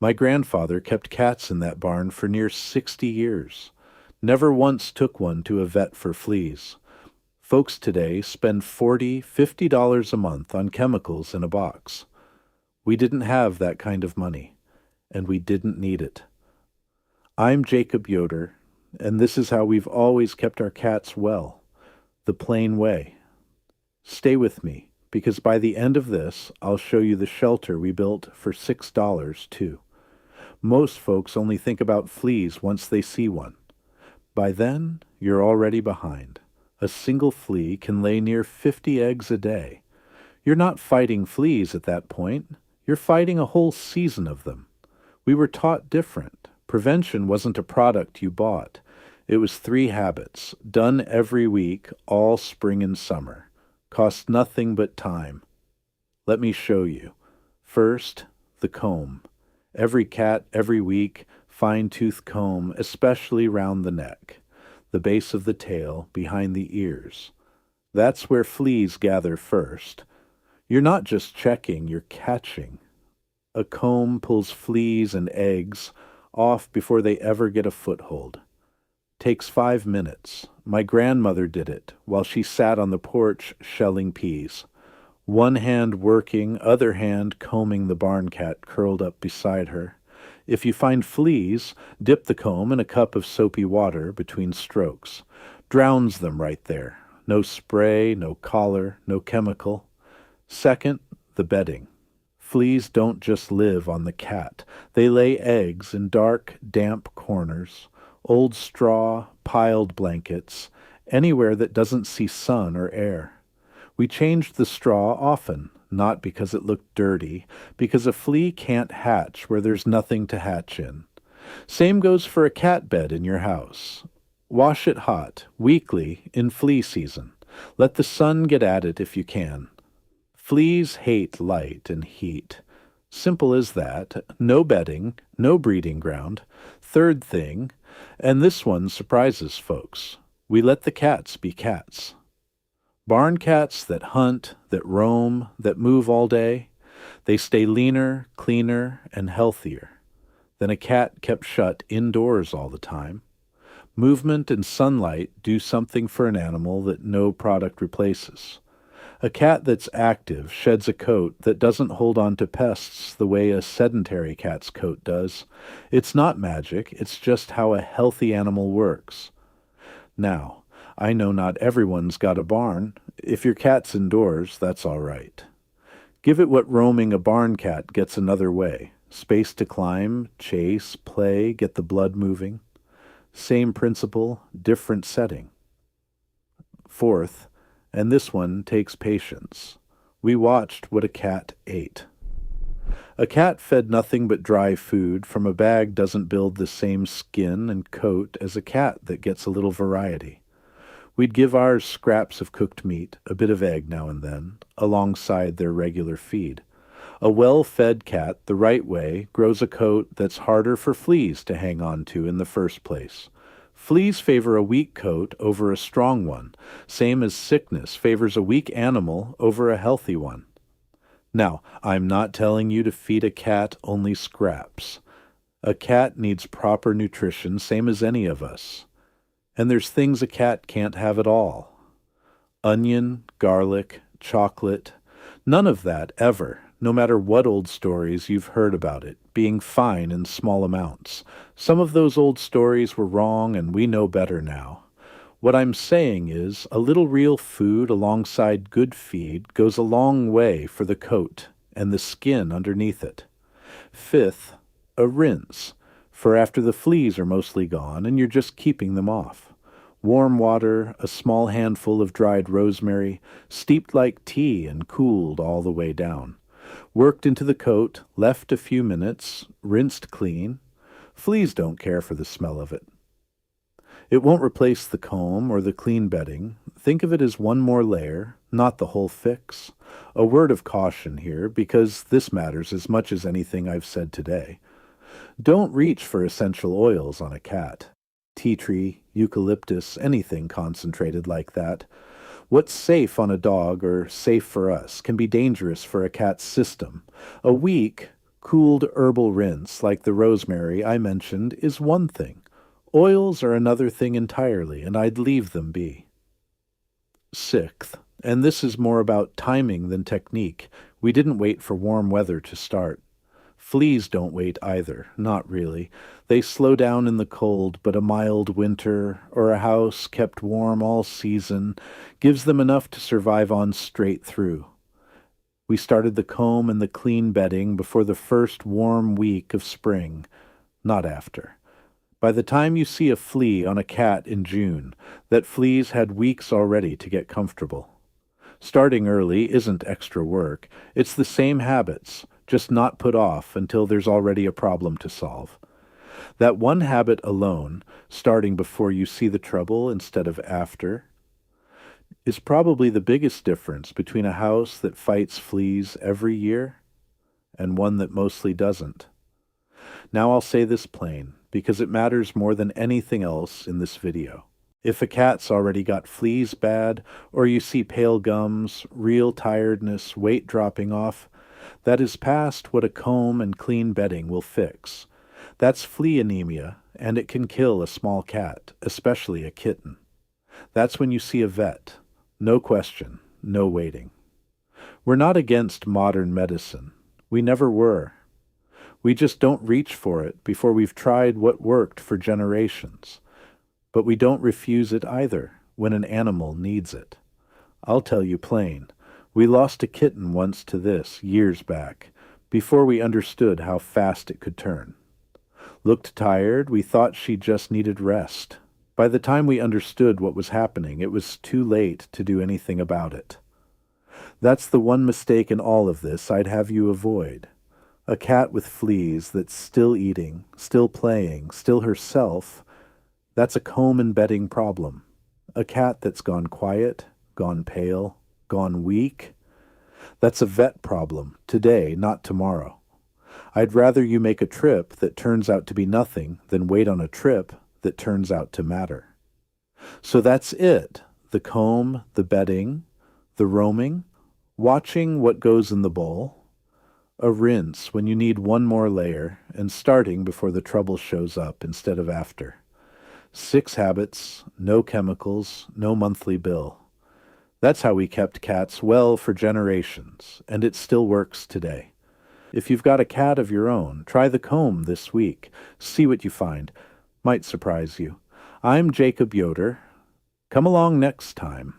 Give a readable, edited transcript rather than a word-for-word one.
My grandfather kept cats in that barn for near 60 years. Never once took one to a vet for fleas. Folks today spend $40, $50 a month on chemicals in a box. We didn't have that kind of money, and we didn't need it. I'm Jacob Yoder, and this is how we've always kept our cats well, the plain way. Stay with me, because by the end of this, I'll show you the shelter we built for $6, too. Most folks only think about fleas once they see one. By then, you're already behind. A single flea can lay near 50 eggs a day. You're not fighting fleas at that point. You're fighting a whole season of them. We were taught different. Prevention wasn't a product you bought. It was 3 habits, done every week, all spring and summer. Cost nothing but time. Let me show you. First, the comb. Every cat, every week, fine-tooth comb, especially round the neck, the base of the tail, behind the ears. That's where fleas gather first. You're not just checking, you're catching. A comb pulls fleas and eggs off before they ever get a foothold. Takes 5 minutes. My grandmother did it while she sat on the porch shelling peas. One hand working, other hand combing the barn cat curled up beside her. If you find fleas, dip the comb in a cup of soapy water between strokes. Drowns them right there. No spray, no collar, no chemical. Second, the bedding. Fleas don't just live on the cat. They lay eggs in dark, damp corners, old straw, piled blankets, anywhere that doesn't see sun or air. We changed the straw often, not because it looked dirty, because a flea can't hatch where there's nothing to hatch in. Same goes for a cat bed in your house. Wash it hot, weekly, in flea season. Let the sun get at it if you can. Fleas hate light and heat. Simple as that. No bedding, no breeding ground. Third thing, and this one surprises folks, we let the cats be cats. Barn cats that hunt, that roam, that move all day, they stay leaner, cleaner, and healthier than a cat kept shut indoors all the time. Movement and sunlight do something for an animal that no product replaces. A cat that's active sheds a coat that doesn't hold on to pests the way a sedentary cat's coat does. It's not magic, it's just how a healthy animal works. Now, I know not everyone's got a barn. If your cat's indoors, that's all right. Give it what roaming a barn cat gets another way. Space to climb, chase, play, get the blood moving. Same principle, different setting. Fourth, and this one takes patience. We watched what a cat ate. A cat fed nothing but dry food from a bag doesn't build the same skin and coat as a cat that gets a little variety. We'd give ours scraps of cooked meat, a bit of egg now and then, alongside their regular feed. A well-fed cat, the right way, grows a coat that's harder for fleas to hang on to in the first place. Fleas favor a weak coat over a strong one, same as sickness favors a weak animal over a healthy one. Now, I'm not telling you to feed a cat only scraps. A cat needs proper nutrition, same as any of us. And there's things a cat can't have at all. Onion, garlic, chocolate, none of that ever, no matter what old stories you've heard about it, being fine in small amounts. Some of those old stories were wrong and we know better now. What I'm saying is, a little real food alongside good feed goes a long way for the coat and the skin underneath it. Fifth, a rinse, for after the fleas are mostly gone and you're just keeping them off. Warm water, a small handful of dried rosemary, steeped like tea and cooled all the way down. Worked into the coat, left a few minutes, rinsed clean. Fleas don't care for the smell of it. It won't replace the comb or the clean bedding. Think of it as one more layer, not the whole fix. A word of caution here, because this matters as much as anything I've said today. Don't reach for essential oils on a cat. Tea tree, eucalyptus, anything concentrated like that. What's safe on a dog or safe for us can be dangerous for a cat's system. A week Cooled herbal rinse, like the rosemary I mentioned, is one thing. Oils are another thing entirely, and I'd leave them be. Sixth, and this is more about timing than technique, we didn't wait for warm weather to start. Fleas don't wait either, not really. They slow down in the cold, but a mild winter or a house kept warm all season gives them enough to survive on straight through. We started the comb and the clean bedding before the first warm week of spring, not after. By the time you see a flea on a cat in June, that flea's had weeks already to get comfortable. Starting early isn't extra work. It's the same habits, just not put off until there's already a problem to solve. That one habit alone, starting before you see the trouble instead of after, is probably the biggest difference between a house that fights fleas every year and one that mostly doesn't. Now I'll say this plain, because it matters more than anything else in this video. If a cat's already got fleas bad, or you see pale gums, real tiredness, weight dropping off, that is past what a comb and clean bedding will fix. That's flea anemia, and it can kill a small cat, especially a kitten. That's when you see a vet. No question, no waiting. We're not against modern medicine. We never were. We just don't reach for it before we've tried what worked for generations. But we don't refuse it either when an animal needs it. I'll tell you plain. We lost a kitten once to this, years back, before we understood how fast it could turn. Looked tired, we thought she just needed rest. By the time we understood what was happening, it was too late to do anything about it. That's the one mistake in all of this I'd have you avoid. A cat with fleas that's still eating, still playing, still herself, that's a comb and bedding problem. A cat that's gone quiet, gone pale, gone weak, that's a vet problem, today, not tomorrow. I'd rather you make a trip that turns out to be nothing than wait on a trip that turns out to matter. So that's it, the comb, the bedding, the roaming, watching what goes in the bowl, a rinse when you need one more layer, and starting before the trouble shows up instead of after. 6 habits, no chemicals, no monthly bill. That's how we kept cats well for generations, and it still works today. If you've got a cat of your own, try the comb this week. See what you find. Might surprise you. I'm Jacob Yoder. Come along next time.